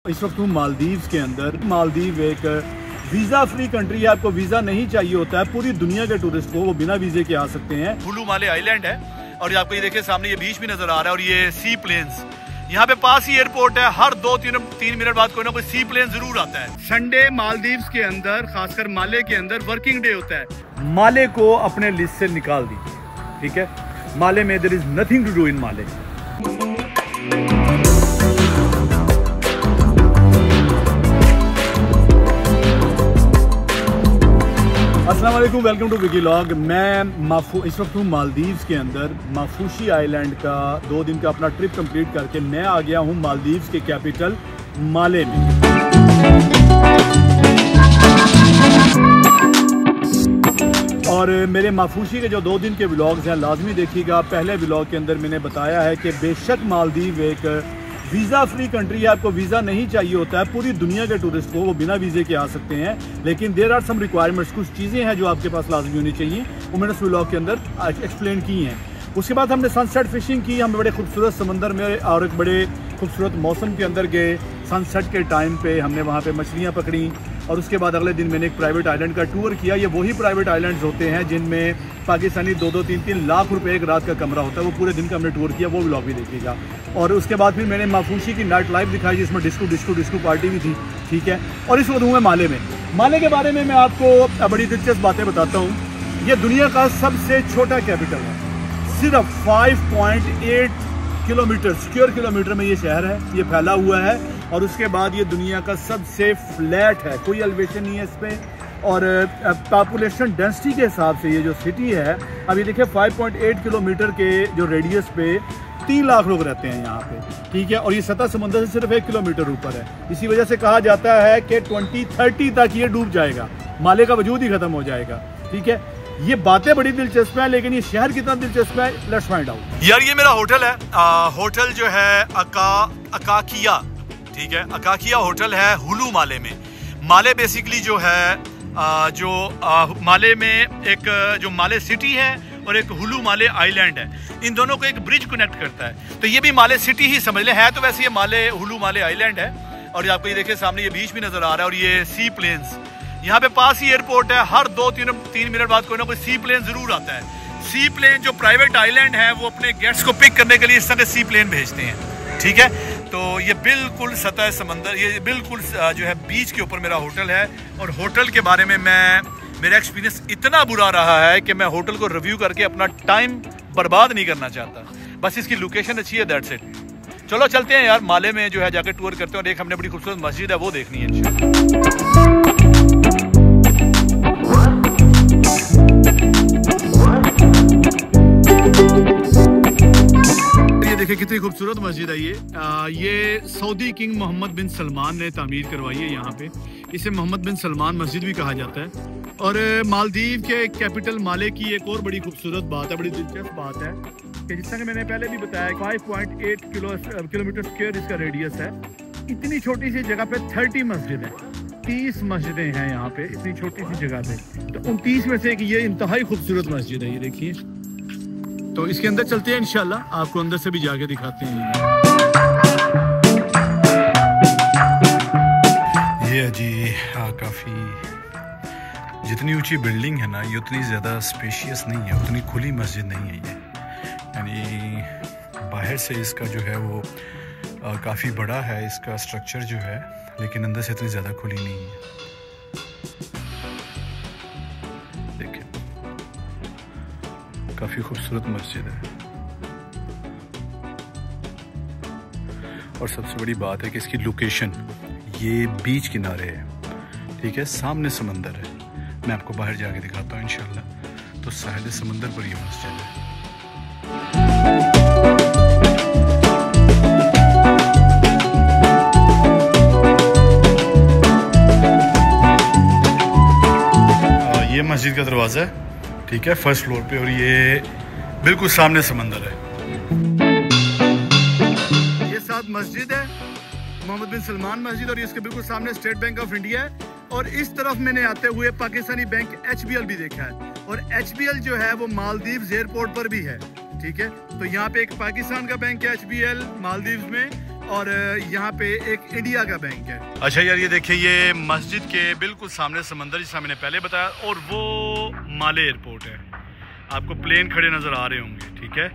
इस वक्त हूँ मालदीव्स के अंदर। मालदीव एक वीज़ा फ्री कंट्री है, आपको वीज़ा नहीं चाहिए होता है। पूरी दुनिया के टूरिस्ट को वो बिना वीज़े के आ सकते हैं। हुलू माले आइलैंड है और आपको ये देखिए सामने ये बीच भी नजर आ रहा है और ये सी प्लेन्स, यहाँ पे पास ही एयरपोर्ट है। हर 2-3 मिनट बाद कोई ना कोई सी प्लेन जरूर आता है। संडे मालदीव्स के अंदर, खासकर माले के अंदर वर्किंग डे होता है। माले को अपने लिस्ट से निकाल दीजिए, ठीक है। माले में there is nothing to do in Male. अस्सलाम वालेकुम, वेलकम टू विकीलॉग। मैं इस वक्त हूँ मालदीव्स के अंदर। माफूशी आइलैंड का 2 दिन का अपना ट्रिप कंप्लीट करके मैं आ गया हूँ मालदीव्स के कैपिटल माले में। और मेरे माफूशी के जो 2 दिन के व्लॉग्स हैं लाजमी देखिएगा। पहले व्लॉग के अंदर मैंने बताया है कि बेशक मालदीव एक वीज़ा फ्री कंट्री है, आपको वीज़ा नहीं चाहिए होता है। पूरी दुनिया के टूरिस्ट को वो बिना वीज़े के आ सकते हैं, लेकिन देयर आर सम रिक्वायरमेंट्स, कुछ चीज़ें हैं जो आपके पास लाजमी होनी चाहिए। वो मैंने उस व्लॉग के अंदर एक्सप्लेन की हैं। उसके बाद हमने सनसेट फिशिंग की। हम बड़े खूबसूरत समंदर में और एक बड़े खूबसूरत मौसम के अंदर गए। सनसेट के टाइम पे हमने वहाँ पे मछलियाँ पकड़ी और उसके बाद अगले दिन मैंने एक प्राइवेट आइलैंड का टूर किया। ये वही प्राइवेट आइलैंड्स होते हैं जिनमें पाकिस्तानी 2-3 लाख रुपए एक रात का कमरा होता है। वो पूरे दिन का हमने टूर किया, वो व्लॉग भी देखिएगा। और उसके बाद फिर मैंने माफूशी की नाइट लाइफ दिखाई जिसमें डिस्को पार्टी भी थी, ठीक है। और इस वक्त हूँ मैं माले में। माले के बारे में मैं आपको बड़ी दिलचस्प बातें बताता हूँ। ये दुनिया का सबसे छोटा कैपिटल है। सिर्फ 5.8 किलोमीटर स्क्वायर किलोमीटर में ये शहर है, ये फैला हुआ है। और उसके बाद ये दुनिया का सबसे फ्लैट है, कोई एलिवेशन नहीं है इस पे। और पॉपुलेशन डेंसिटी के हिसाब से ये जो सिटी है, अभी देखिए 5.8 किलोमीटर के जो रेडियस पे 3 लाख लोग रहते हैं यहाँ पे, ठीक है। और ये सतह समंदर से सिर्फ 1 किलोमीटर ऊपर है। इसी वजह से कहा जाता है कि 2030 तक ये डूब जाएगा, माले का वजूद ही खत्म हो जाएगा, ठीक है। ये बातें बड़ी दिलचस्प है, लेकिन ये शहर कितना दिलचस्प है, लेट्स फाइंड आउट। यार ये मेरा होटल है, होटल जो है अकाकिया, ठीक है। अकाकिया होटल है हुलू माले में। माले बेसिकली जो है माले में एक जो माले सिटी है और एक हुलू माले आइलैंड है, इन दोनों को एक ब्रिज कनेक्ट करता है। तो ये भी माले सिटी ही समझ ले, है तो वैसे ये माले हुलू माले आइलैंड है। और आपको ये देखिए सामने ये बीच भी नजर आ रहा है और ये सी प्लेन्स, यहाँ पे पास ही एयरपोर्ट है। हर 2-3 मिनट बाद कोई ना कोई सी प्लेन जरूर आता है। सी प्लेन जो प्राइवेट आइलैंड है वो अपने गेस्ट्स को पिक करने के लिए इस तरह सी प्लेन भेजते हैं, ठीक है। तो ये बिल्कुल सतह समंदर, ये बिल्कुल जो है बीच के ऊपर मेरा होटल है। और होटल के बारे में मेरा एक्सपीरियंस इतना बुरा रहा है कि मैं होटल को रिव्यू करके अपना टाइम बर्बाद नहीं करना चाहता। बस इसकी लोकेशन अच्छी है, दैट्स इट। चलो चलते हैं यार, माले में जो है जाकर टूर करते हैं। और एक हमने बड़ी खूबसूरत मस्जिद है, वो देखनी है इंशाल्लाह। देखिए कितनी खूबसूरत मस्जिद है ये सऊदी किंग मोहम्मद बिन सलमान ने तामीर करवाई है। यहाँ पे इसे मोहम्मद बिन सलमान मस्जिद भी कहा जाता है। और मालदीव के कैपिटल माले की एक और बड़ी खूबसूरत बात है, बड़ी दिलचस्प बात है कि जिस तरह मैंने पहले भी बताया 5.8 किलोमीटर स्क्वायर इसका रेडियस है। इतनी छोटी सी जगह पे 30 मस्जिद है, 30 मस्जिदें हैं यहाँ पे, इतनी छोटी सी जगह पे। तो 29 में से एक ये इंतहाई खूबसूरत मस्जिद है, ये देखिए। तो इसके अंदर चलते हैं इंशाल्लाह, आपको अंदर से भी जाके दिखाते हैं। ये है जी काफ़ी, जितनी ऊंची बिल्डिंग है ना, ये उतनी ज़्यादा स्पेशियस नहीं है, उतनी खुली मस्जिद नहीं है ये। यानी बाहर से इसका जो है वो काफ़ी बड़ा है इसका स्ट्रक्चर जो है, लेकिन अंदर से इतनी ज़्यादा खुली नहीं है। काफ़ी खूबसूरत मस्जिद है। और सबसे बड़ी बात है कि इसकी लोकेशन ये बीच किनारे है, ठीक है, सामने समंदर है। मैं आपको बाहर जाके दिखाता हूँ इंशाल्लाह। तो साहिल समंदर पर ये मस्जिद है। ये मस्जिद का दरवाज़ा है, ठीक है, फर्स्ट फ्लोर पे। और ये बिल्कुल सामने समंदर है। ये साथ मस्जिद है, मोहम्मद बिन सलमान मस्जिद, और इसके बिल्कुल सामने स्टेट बैंक ऑफ इंडिया है। और इस तरफ मैंने आते हुए पाकिस्तानी बैंक HBL भी देखा है। और HBL जो है वो मालदीव्स एयरपोर्ट पर भी है, ठीक है। तो यहाँ पे एक पाकिस्तान का बैंक है HBL मालदीव्स में, और यहाँ पे एक इंडिया का बैंक है। अच्छा यार, ये देखिए, ये मस्जिद के बिल्कुल सामने समंदर, जैसा मैंने पहले बताया, और वो माले एयरपोर्ट है। आपको प्लेन खड़े नज़र आ रहे होंगे, ठीक है।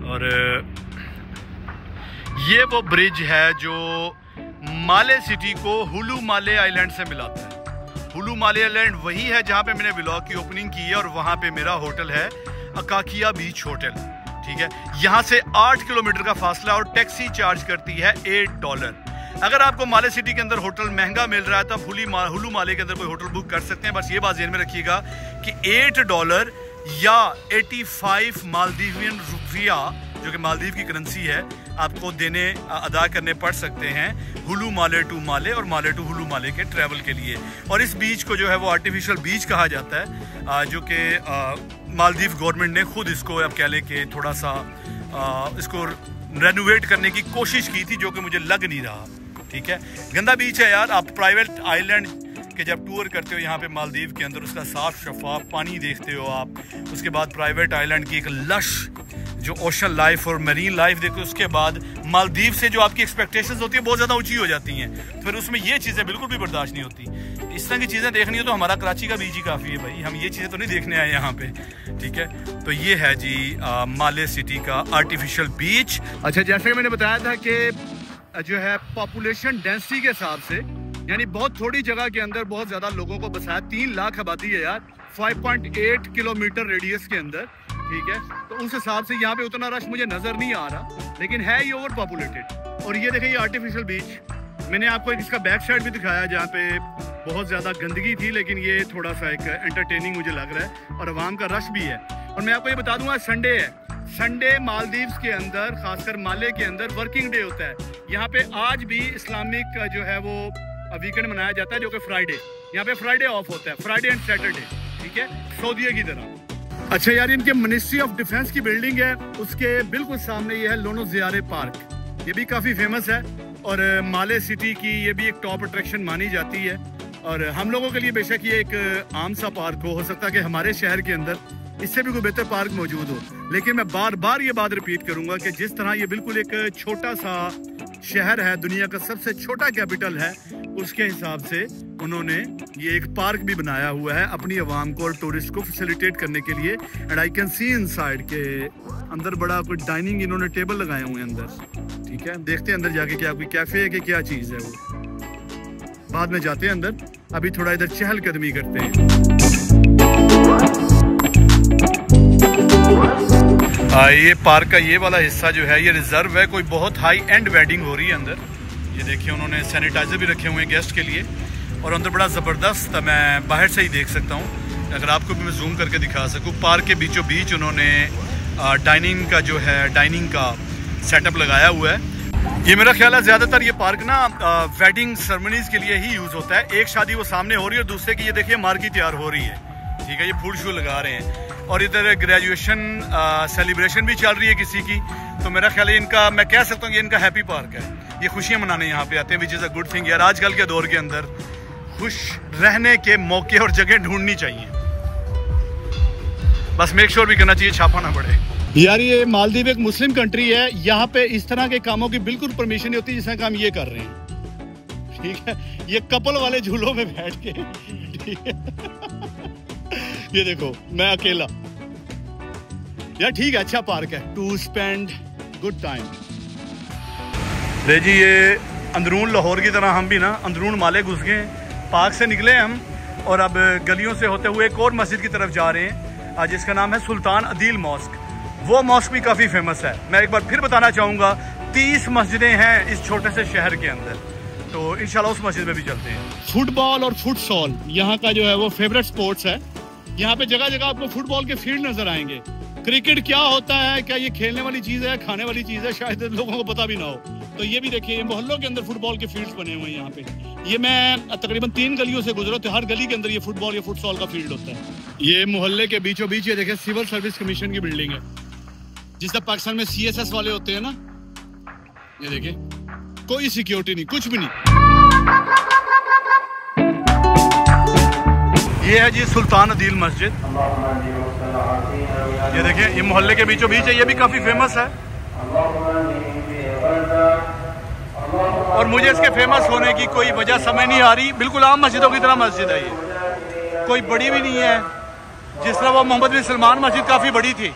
और ये वो ब्रिज है जो माले सिटी को हुलू माले आइलैंड से मिलाता है। हुलू माले आइलैंड वही है जहाँ पे मैंने व्लॉग की ओपनिंग की है, और वहाँ पे मेरा होटल है अकाकिया बीच होटल, ठीक है। यहाँ से 8 किलोमीटर का फासला, और टैक्सी चार्ज करती है $8। अगर आपको माले सिटी के अंदर होटल महंगा मिल रहा है तो आप हुलू माले के अंदर कोई होटल बुक कर सकते हैं। बस ये बात ध्यान में रखिएगा कि $8 या 85 मालदीवियन रुपया, जो कि मालदीव की करेंसी है, आपको अदा करने पड़ सकते हैं हुलू माले टू माले और माले टू हुलू माले के ट्रैवल के लिए। और इस बीच को जो है वो आर्टिफिशियल बीच कहा जाता है, जो कि मालदीव गवर्नमेंट ने खुद इसको, अब कह लें कि थोड़ा सा इसको रेनोवेट करने की कोशिश की थी, जो कि मुझे लग नहीं रहा, ठीक है। गंदा बीच है यार। आप प्राइवेट आइलैंड के जब टूर करते हो यहाँ पे मालदीव के अंदर, उसका साफ शफाफ पानी देखते हो आप, उसके बाद प्राइवेट आइलैंड की एक लश जो ओशन लाइफ और मरीन लाइफ देखो, उसके बाद मालदीव से जो आपकी एक्सपेक्टेशंस होती है बहुत ज़्यादा ऊंची हो जाती हैं, तो फिर उसमें ये चीज़ें बिल्कुल भी बर्दाश्त नहीं होती। इस तरह की चीज़ें देखनी हो तो हमारा कराची का बीच ही काफ़ी है भाई, हम ये चीज़ें तो नहीं देखने आए यहाँ पे, ठीक है। तो ये है जी माले सिटी का आर्टिफिशियल बीच। अच्छा, जैसे कि मैंने बताया था कि जो है पॉपुलेशन डेंसिटी के हिसाब से, यानी बहुत थोड़ी जगह के अंदर बहुत ज़्यादा लोगों को बसाया। 3 लाख आबादी है यार, 5.8 किलोमीटर रेडियस के अंदर, ठीक है। तो उस हिसाब से यहाँ पे उतना रश मुझे नज़र नहीं आ रहा, लेकिन है ये ओवर पॉपुलेटेड। और ये देखिए, ये आर्टिफिशियल बीच, मैंने आपको इसका बैक साइड भी दिखाया जहाँ पे बहुत ज़्यादा गंदगी थी, लेकिन ये थोड़ा सा एक एंटरटेनिंग मुझे लग रहा है, और आवाम का रश भी है। और मैं आपको ये बता दूंगा, संडे है, संडे मालदीव्स के अंदर, खासकर माले के अंदर वर्किंग डे होता है। यहाँ पे आज भी इस्लामिक जो है वो वीकेंड मनाया जाता है, जो कि फ्राइडे, यहाँ पे फ्राइडे ऑफ होता है, फ्राइडे एंड सैटरडे, ठीक है, सऊदीया की तरह। अच्छा यार, इनके मिनिस्ट्री ऑफ डिफेंस की बिल्डिंग है, उसके बिल्कुल सामने ये है लोनो ज़ियारे पार्क, ये भी काफ़ी फेमस है, और माले सिटी की ये भी एक टॉप अट्रैक्शन मानी जाती है। और हम लोगों के लिए बेशक ये एक आम सा पार्क हो सकता है कि हमारे शहर के अंदर इससे भी कोई बेहतर पार्क मौजूद हो, लेकिन मैं बार बार ये बात रिपीट करूंगा कि जिस तरह ये बिल्कुल एक छोटा सा शहर है, दुनिया का सबसे छोटा कैपिटल है, उसके हिसाब से उन्होंने ये एक पार्क भी बनाया हुआ है अपनी आवाम को और टूरिस्ट को फैसिलिटेट करने के लिए। And I can see inside के अंदर बड़ा कोई डाइनिंग इन्होंने टेबल लगाए हुए हैं अंदर, ठीक है। देखते हैं अंदर जाके क्या कोई कैफे है कि क्या चीज़ है वो, बाद में जाते हैं अंदर। अभी थोड़ा इधर चहलकदमी करते हैं। ये पार्क का ये वाला हिस्सा जो है ये रिजर्व है, कोई बहुत हाई एंड वेडिंग हो रही है अंदर। ये देखिए, उन्होंने सैनिटाइजर भी रखे हुए हैं गेस्ट के लिए, और अंदर बड़ा ज़बरदस्त, मैं बाहर से ही देख सकता हूँ, अगर आपको भी मैं जूम करके दिखा सकूँ। पार्क के बीचों बीच उन्होंने डाइनिंग का जो है डाइनिंग का सेटअप लगाया हुआ है। ये मेरा ख्याल है ज़्यादातर ये पार्क ना वेडिंग सेरेमनीज के लिए ही यूज़ होता है। एक शादी वो सामने हो रही है और दूसरे की ये देखिए मार्की तैयार हो रही है, ठीक है, ये फूल शूल लगा रहे हैं। और इधर ग्रेजुएशन सेलिब्रेशन भी चल रही है किसी की, तो मेरा ख्याल है इनका, मैं कह सकता हूँ ये इनका हैप्पी पार्क है। ये खुशियाँ मनाने यहाँ पे आते हैं, which is a good thing यार। आजकल के दौर के अंदर खुश रहने के मौके और जगह ढूंढनी चाहिए, बस मेक श्योर भी करना चाहिए छापा ना पड़े। यार ये मालदीव एक मुस्लिम कंट्री है, यहाँ पे इस तरह के कामों की बिल्कुल परमिशन नहीं होती जिसका काम ये कर रहे हैं, ठीक है। ये कपल वाले झूलों में बैठ के, ठीक है। ये देखो मैं अकेला, यार ठीक है, अच्छा पार्क है टू स्पेंड गुड टाइम। ले जी, ये अंदरून लाहौर की तरह हम भी ना अंदरून माले घुस गए, पार्क से निकले हम और अब गलियों से होते हुए एक और मस्जिद की तरफ जा रहे हैं, जिसका नाम है सुल्तान अदील मॉस्क। वो मॉस्क भी काफ़ी फेमस है। मैं एक बार फिर बताना चाहूँगा, 30 मस्जिदें हैं इस छोटे से शहर के अंदर, तो इंशाल्लाह उस मस्जिद में भी चलते हैं। फुटबॉल और फुटसॉल यहाँ का जो है वो फेवरेट स्पोर्ट्स है। यहाँ पे जगह जगह आपको फुटबॉल के फील्ड नजर आएंगे। क्रिकेट क्या होता है, क्या ये खेलने वाली चीज़ है, खाने वाली चीज़ है, शायद लोगों को पता भी ना हो। तो ये भी देखिए, मोहल्लों के अंदर फुटबॉल के फील्ड्स बने हुए हैं यहाँ पे। ये मैं तकरीबन 3 गलियों से गुजरा, तो हर गली के अंदर ये फुटबॉल या फुटसॉल का फील्ड होता है। ये मोहल्ले के बीचों बीच ये देखिए सिविल सर्विस कमीशन की बिल्डिंग है, जिससे पाकिस्तान में CSS वाले होते हैं ना, ये देखिए कोई सिक्योरिटी नहीं, कुछ भी नहीं। ये है जी सुल्तान अदील मस्जिद, ये देखिए ये मोहल्ले के बीचों बीच है, ये भी काफी फेमस है। और मुझे इसके फेमस होने की कोई वजह समझ नहीं आ रही। बिल्कुल आम मस्जिदों की तरह मस्जिद है ये, कोई बड़ी भी नहीं है। जिस तरह वो मोहम्मद बिन सलमान मस्जिद काफ़ी बड़ी थी,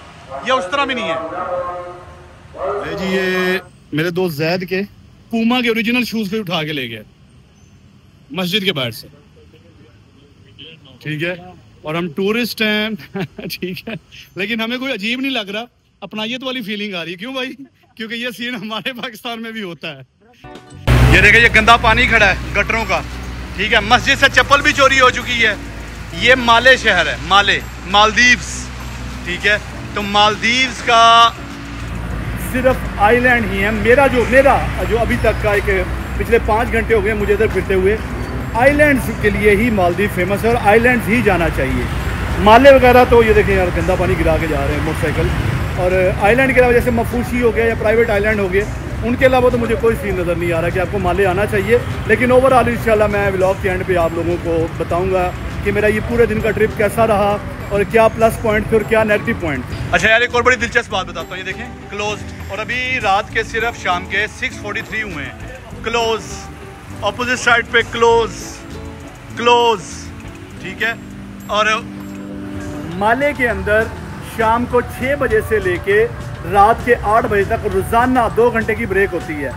ये उस तरह भी नहीं है। जी ये मेरे दोस्त जैद के पूमा के ओरिजिनल शूज़ पे उठा के ले गए मस्जिद के बाहर से, ठीक है। और हम टूरिस्ट हैं ठीक है, लेकिन हमें कोई अजीब नहीं लग रहा, अपनायत वाली फीलिंग आ रही है। क्यों भाई? क्योंकि ये सीन हमारे पाकिस्तान में भी होता है। ये देखिए, ये गंदा पानी खड़ा है गटरों का, ठीक है। मस्जिद से चप्पल भी चोरी हो चुकी है। ये माले शहर है, माले, मालदीव्स, ठीक है। तो मालदीव्स का सिर्फ आइलैंड ही है। मेरा जो अभी तक का एक पिछले 5 घंटे हो गए मुझे इधर फिरते हुए, आइलैंड्स के लिए ही मालदीव फेमस है और आइलैंड्स ही जाना चाहिए। माले वगैरह तो ये देखें यार, गंदा पानी गिरा के जा रहे हैं मोटरसाइकिल। और आइलैंड के अलावा जैसे मफूशी हो गया या प्राइवेट आइलैंड हो गए, उनके अलावा तो मुझे कोई सीन नज़र नहीं आ रहा कि आपको माले आना चाहिए। लेकिन ओवरऑल इंशाल्लाह मैं व्लॉग के एंड पे आप लोगों को बताऊंगा कि मेरा ये पूरे दिन का ट्रिप कैसा रहा और क्या प्लस पॉइंट थे और क्या नेगेटिव पॉइंट। अच्छा यार, एक और बड़ी दिलचस्प बात बताता हूँ। ये देखें, क्लोज्ड, और अभी रात के सिर्फ शाम के 6:43 हुए हैं। क्लोज, अपोजिट साइड पे क्लोज, ठीक है। और माले के अंदर शाम को 6 बजे से लेके रात के 8 बजे तक रोज़ाना 2 घंटे की ब्रेक होती है,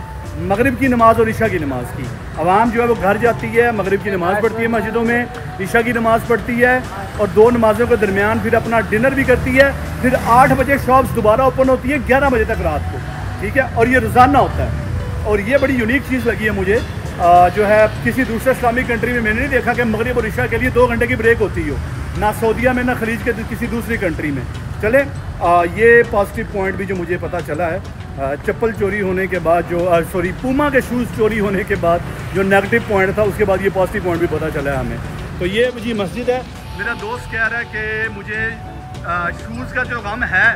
मगरिब की नमाज और ईशा की नमाज की। आवाम जो है वो घर जाती है, मगरिब की नमाज़ पढ़ती है मस्जिदों में, ईशा की नमाज़ पढ़ती है और 2 नमाज़ों के दरमियान फिर अपना डिनर भी करती है। फिर 8 बजे शॉप्स दोबारा ओपन होती है 11 बजे तक रात को, ठीक है। और ये रोज़ाना होता है। और ये बड़ी यूनिक चीज़ लगी है मुझे, जो है किसी दूसरे इस्लामिक कंट्री में मैंने नहीं देखा कि मगरिब और ईशा के लिए 2 घंटे की ब्रेक होती हो, ना सऊदीया में ना खलीज के किसी दूसरी कंट्री में। चले ये पॉजिटिव पॉइंट भी जो मुझे पता चला है, चप्पल चोरी होने के बाद जो पूमा के शूज़ चोरी होने के बाद जो नेगेटिव पॉइंट था, उसके बाद ये पॉजिटिव पॉइंट भी पता चला है हमें। तो ये जी मस्जिद है। मेरा दोस्त कह रहा है कि मुझे शूज़ का जो गम है,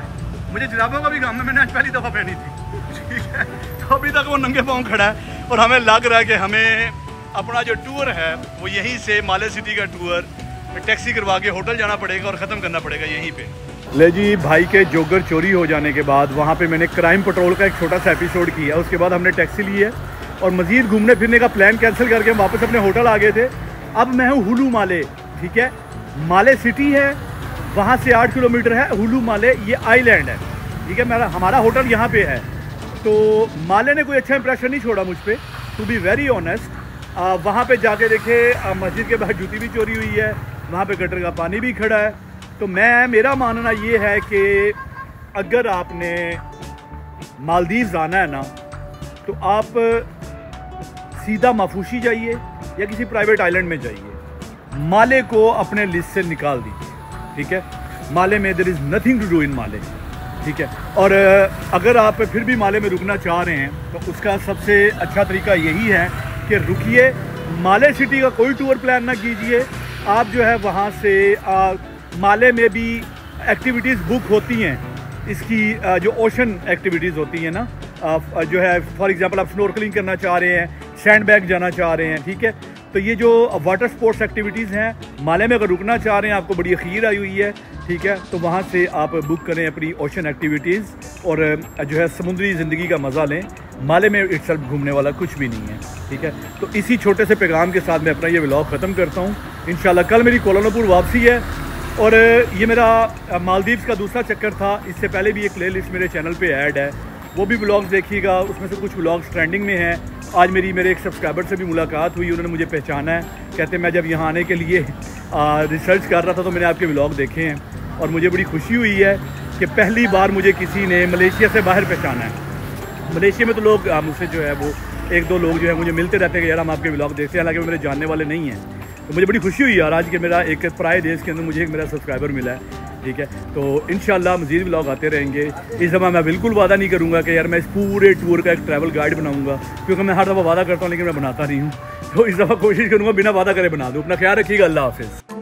मुझे जुराबों का भी गम है, मैंने आज पहली दफ़ा पहनी थी, ठीक है। तो अभी तक वो नंगे पाँव खड़ा है और हमें लग रहा है कि हमें अपना जो टूर है वो यहीं से माले सिटी का टूर टैक्सी करवा के होटल जाना पड़ेगा और ख़त्म करना पड़ेगा यहीं पे। ले जी, भाई के जोगर चोरी हो जाने के बाद वहाँ पे मैंने क्राइम पेट्रोल का एक छोटा सा एपिसोड किया। उसके बाद हमने टैक्सी ली है और मज़ीद घूमने फिरने का प्लान कैंसिल करके हम वापस अपने होटल आ गए थे। अब मैं हूँ हुलू माले, ठीक है। माले सिटी है, वहाँ से 8 किलोमीटर है हुलू माले, ये आइलैंड है, ठीक है। हमारा होटल यहाँ पे है। तो माले ने कोई अच्छा इंप्रेशन नहीं छोड़ा मुझ पर, टू बी वेरी ऑनेस्ट। वहाँ पे जाके देखे, मस्जिद के बाहर जूती भी चोरी हुई है, वहाँ पे गटर का पानी भी खड़ा है। तो मेरा मानना ये है कि अगर आपने मालदीव्स आना है ना, तो आप सीधा माफूशी जाइए या किसी प्राइवेट आइलैंड में जाइए। माले को अपने लिस्ट से निकाल दीजिए, ठीक है। माले में there is nothing to do in Male, ठीक है। और अगर आप फिर भी माले में रुकना चाह रहे हैं तो उसका सबसे अच्छा तरीका यही है कि रुकिए, माले सिटी का कोई टूर प्लान ना कीजिए। आप जो है वहाँ से माले में भी एक्टिविटीज़ बुक होती हैं, इसकी जो ओशन एक्टिविटीज़ होती हैं ना, जो है फॉर एग्जांपल आप स्नॉर्कलिंग करना चाह रहे हैं, सैंड बैग जाना चाह रहे हैं, ठीक है। तो ये जो वाटर स्पोर्ट्स एक्टिविटीज़ हैं माले में, अगर रुकना चाह रहे हैं, आपको बड़ी अखीर आई हुई है, ठीक है, तो वहाँ से आप बुक करें अपनी ओशन एक्टिविटीज़ और जो है समुद्री ज़िंदगी का मज़ा लें। माले में इटसेल्फ घूमने वाला कुछ भी नहीं है, ठीक है। तो इसी छोटे से पैगाम के साथ मैं अपना ये व्लॉग ख़त्म करता हूँ। इंशाल्लाह कल मेरी कोलालमपुर वापसी है और ये मेरा मालदीव्स का दूसरा चक्कर था। इससे पहले भी एक प्लेलिस्ट मेरे चैनल पे ऐड है, वो भी व्लॉग्स देखिएगा, उसमें से कुछ व्लॉग्स ट्रेंडिंग में हैं। आज मेरे एक सब्सक्राइबर से भी मुलाकात हुई, उन्होंने मुझे पहचाना है, कहते मैं जब यहाँ आने के लिए रिसर्च कर रहा था तो मैंने आपके व्लॉग देखे हैं और मुझे बड़ी खुशी हुई है कि पहली बार मुझे किसी ने मलेशिया से बाहर पहचाना है। मलेशिया में तो लोग मुझसे जो है वो 1-2 लोग जो है मुझे मिलते रहते हैं कि यार हम आपके व्लॉग देखते हैं, हालांकि वो मेरे जानने वाले नहीं हैं। तो मुझे बड़ी खुशी हुई यार आज कि मेरा एक पराए देश के अंदर मुझे एक मेरा सब्सक्राइबर मिला है, ठीक है। तो इंशाल्लाह मज़ीद व्लॉग आते रहेंगे। इस दफ़ा मैं बिल्कुल वादा नहीं करूँगा कि यार मैं इस पूरे टूर का एक ट्रैवल गाइड बनाऊँगा, क्योंकि मैं हर दफ़ा वादा करता हूँ लेकिन मैं बनाता नहीं हूँ। तो इस दफ़ा कोशिश करूँगा बिना वादा करे बना दूँ। अपना ख्याल रखिएगा, अल्लाह हाफ़िज़।